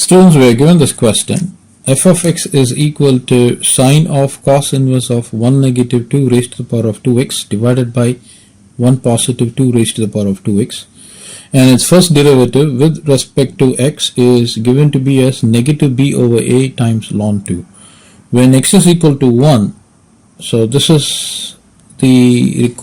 Students, we are given this question. F of x is equal to sine of cos inverse of 1 negative 2 raised to the power of 2x divided by 1 positive 2 raised to the power of 2x. And its first derivative with respect to x is given to be as negative b over a times ln 2. When x is equal to 1, so this is the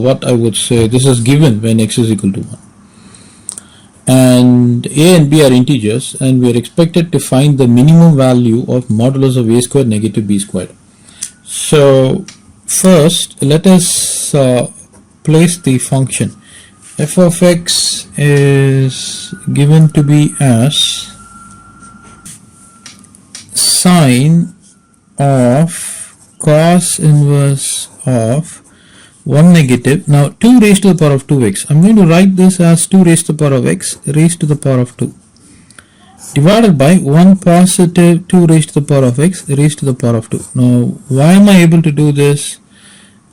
what I would say, this is given when x is equal to 1. And a and b are integers, and we are expected to find the minimum value of modulus of a squared negative b squared. So first let us place the function. F of x is given to be as sine of cos inverse of 1 negative, now 2 raised to the power of 2x. I'm going to write this as 2 raised to the power of x raised to the power of 2 divided by 1 positive 2 raised to the power of x raised to the power of 2. Now why am I able to do this?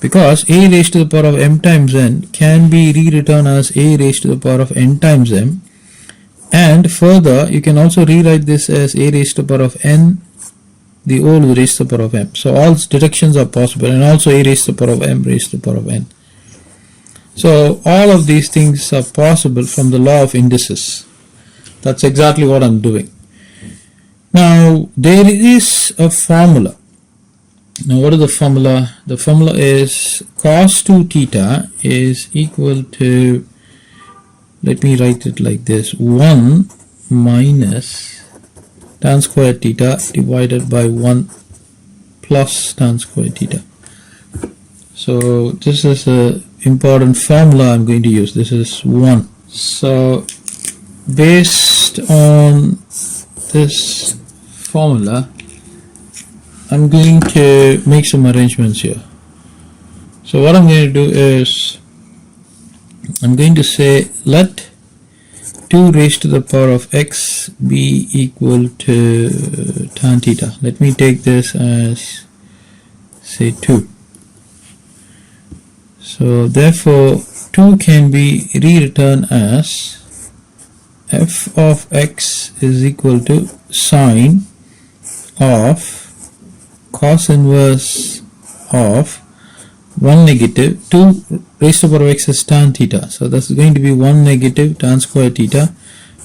Because a raised to the power of m times n can be rewritten as a raised to the power of n times m, and further you can also rewrite this as a raised to the power of n the whole raised to the power of m. So all directions are possible, and also a raised to the power of m raised to the power of n. So all of these things are possible from the law of indices. That's exactly what I'm doing. Now there is a formula. Now what is the formula? The formula is cos 2 theta is equal to, let me write it like this, 1 minus tan squared theta divided by 1 plus tan squared theta. So this is a important formula I'm going to use. This is 1. So based on this formula, I'm going to make some arrangements here. So what I'm going to do is, I'm going to say let 2 raised to the power of x be equal to tan theta. Let me take this as, say, 2. So therefore 2 can be rewritten as f of x is equal to sine of cos inverse of 1 negative 2 raised to the power of x is tan theta. So that's going to be 1 negative tan squared theta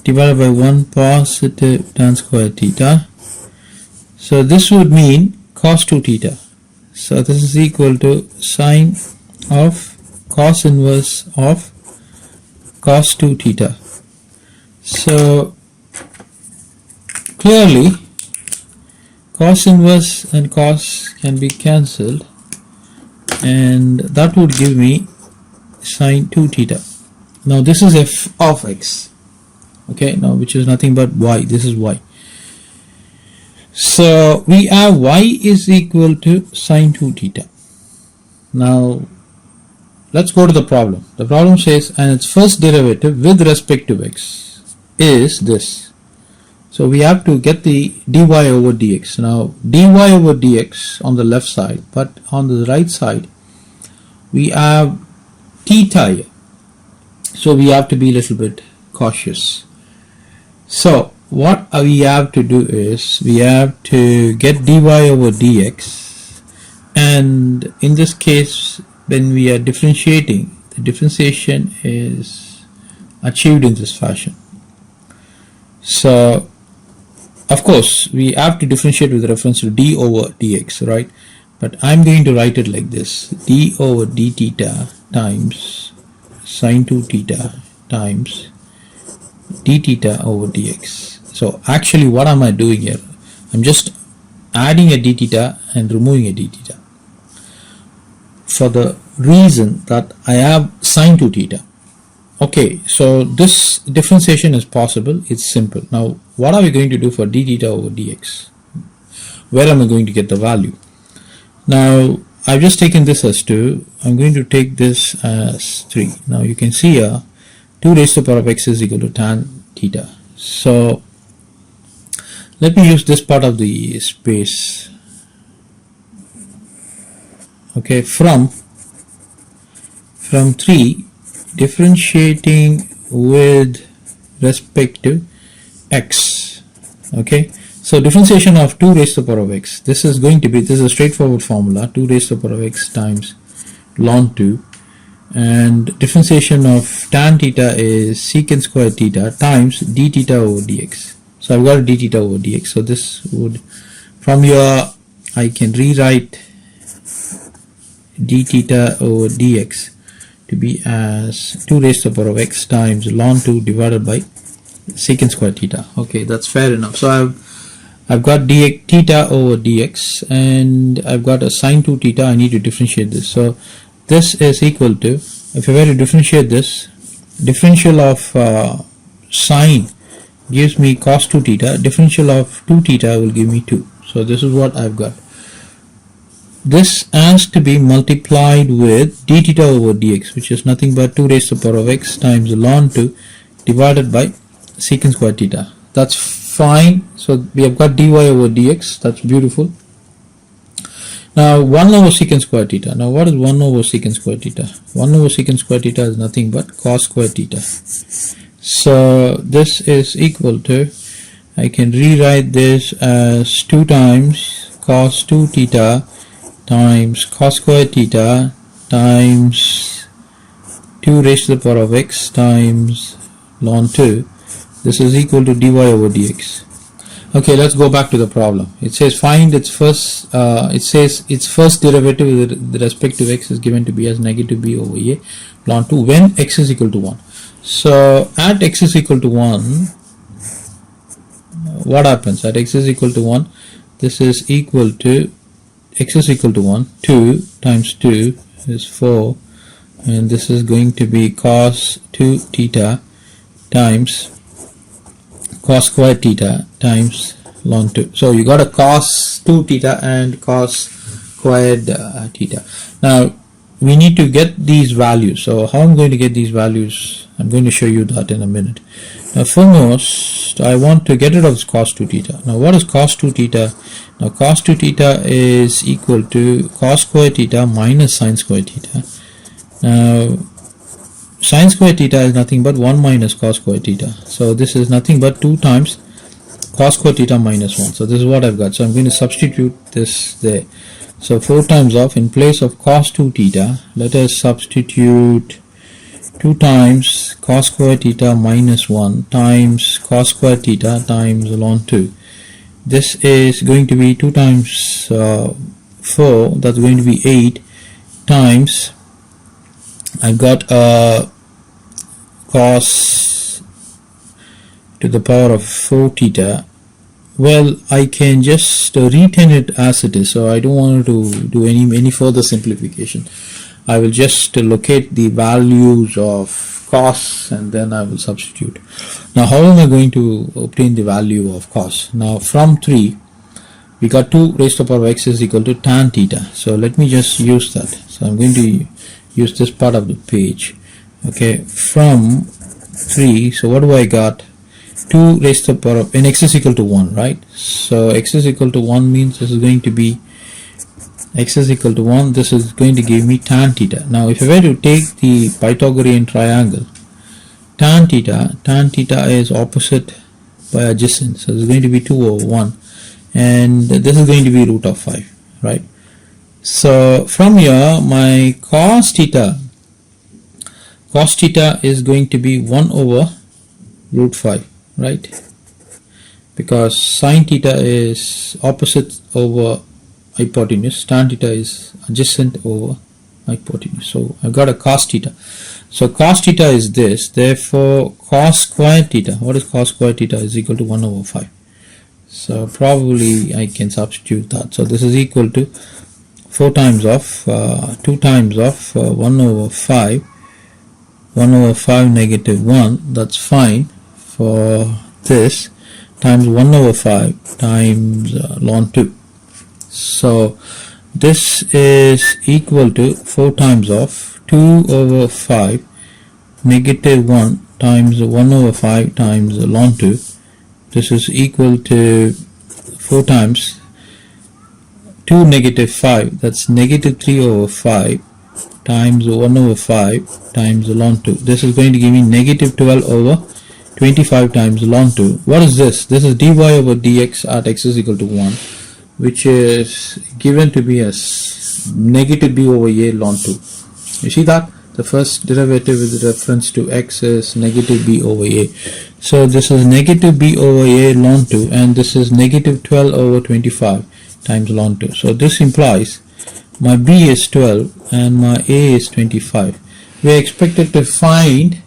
divided by 1 positive tan squared theta. So this would mean cos 2 theta. So this is equal to sine of cos inverse of cos 2 theta. So clearly cos inverse and cos can be cancelled, and that would give me sine 2 theta. Now this is f of x, okay, now which is nothing but y. This is y. So we have y is equal to sine 2 theta. Now let's go to the problem. The problem says, and its first derivative with respect to x is this. So we have to get the dy over dx. Now dy over dx on the left side, but on the right side we have theta here. So we have to be a little bit cautious. So what we have to do is, we have to get dy over dx, and in this case when we are differentiating, the differentiation is achieved in this fashion. So of course we have to differentiate with reference to d over dx, right? But I'm going to write it like this: d over d theta times sine 2 theta times d theta over dx. So actually what am I doing here? I'm just adding a d theta and removing a d theta, for the reason that I have sine 2 theta. Okay, so this differentiation is possible. It's simple. Now what are we going to do for d theta over dx? Where am I going to get the value? Now I've just taken this as 2. I'm going to take this as 3. Now you can see here 2 raised to the power of x is equal to tan theta. So let me use this part of the space. Okay, from 3, differentiating with respect to x. Okay, so differentiation of 2 raised to the power of x. This is going to be, this is a straightforward formula, 2 raised to the power of x times ln 2, and differentiation of tan theta is secant square theta times d theta over dx. So I've got d theta over dx. So this would, from here I can rewrite d theta over dx to be as 2 raised to the power of x times ln 2 divided by secant square theta. Okay, that's fair enough. So I've got dx theta over dx, and I've got a sine 2 theta. I need to differentiate this. So this is equal to, if I were to differentiate this, differential of sine gives me cos 2 theta, differential of 2 theta will give me 2. So this is what I've got. This has to be multiplied with d theta over dx, which is nothing but 2 raised to the power of x times ln 2 divided by secant square theta. That's fine. So we have got dy over dx. That's beautiful. Now 1 over secant square theta. Now what is 1 over secant square theta? 1 over secant square theta is nothing but cos square theta. So this is equal to, I can rewrite this as 2 times cos 2 theta times cos square theta times 2 raised to the power of x times ln 2. This is equal to dy over dx. Okay, let's go back to the problem. It says find its first, its first derivative with respect to x is given to be as negative b over a ln 2 when x is equal to 1. So at x is equal to 1, what happens? At x is equal to 1, this is equal to, x is equal to 1, 2 times 2 is 4, and this is going to be cos 2 theta times cos square theta times ln 2. So you got a cos 2 theta and cos squared theta. Now we need to get these values. So how I'm going to get these values, I'm going to show you that in a minute. Now foremost, I want to get rid of this cos 2 theta. Now what is cos 2 theta? Now cos 2 theta is equal to cos square theta minus sin square theta. Now sin square theta is nothing but 1 minus cos square theta. So this is nothing but 2 times cos square theta minus 1. So this is what I've got. So I'm going to substitute this there. So 4 times of, in place of cos 2 theta, let us substitute 2 times cos square theta minus 1 times cos square theta times ln 2. This is going to be 2 times 4, that's going to be 8 times, I've got cos to the power of 4 theta. Well, I can just retain it as it is, so I don't want to do any further simplification. I will just locate the values of cos and then I will substitute. Now how am I going to obtain the value of cos? Now from 3 we got 2 raised to the power of x is equal to tan theta. So let me just use that. So I'm going to use this part of the page. Okay, from 3, so what do I got? 2 raised to the power of, and x is equal to 1, right? So x is equal to 1 means this is going to be, x is equal to 1, this is going to give me tan theta. Now if I were to take the Pythagorean triangle, tan theta is opposite by adjacent, so it's going to be 2 over 1, and this is going to be root of 5, right? So from here my cos theta is going to be 1 over root 5, right? Because sin theta is opposite over hypotenuse, tan theta is adjacent over hypotenuse. So I've got a cos theta. So cos theta is this, therefore cos square theta, what is cos square theta, is equal to 1 over 5. So probably I can substitute that. So this is equal to 4 times of 2 times of 1 over 5, 1 over 5 negative 1, that's fine for this, times 1 over 5 times ln 2. So this is equal to 4 times of 2 over 5 negative 1 times 1 over 5 times ln 2. This is equal to 4 times 2 negative 5, that's negative 3 over 5 times 1 over 5 times ln 2. This is going to give me negative 12 over 25 times ln 2. What is this? This is dy over dx at x is equal to 1, which is given to be as negative b over a ln 2. You see that? The first derivative with reference to x is negative b over a. So this is negative b over a ln 2, and this is negative 12 over 25 times ln 2. So this implies my b is 12 and my a is 25. We are expected to find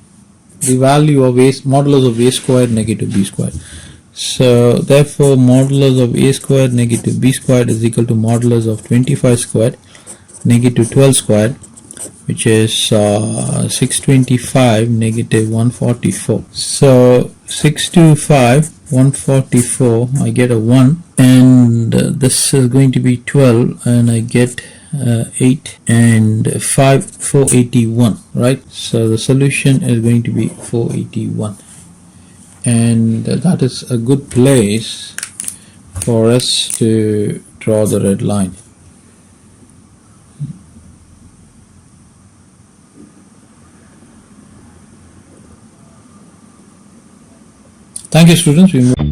the value of a modulus of a squared negative b squared. So therefore modulus of a squared negative b squared is equal to modulus of 25 squared negative 12 squared, which is 625 negative 144. So 625 144, I get a 1, and this is going to be 12, and I get 8 and 5, 481, right? So the solution is going to be 481, and that is a good place for us to draw the red line. Thank you, students. We move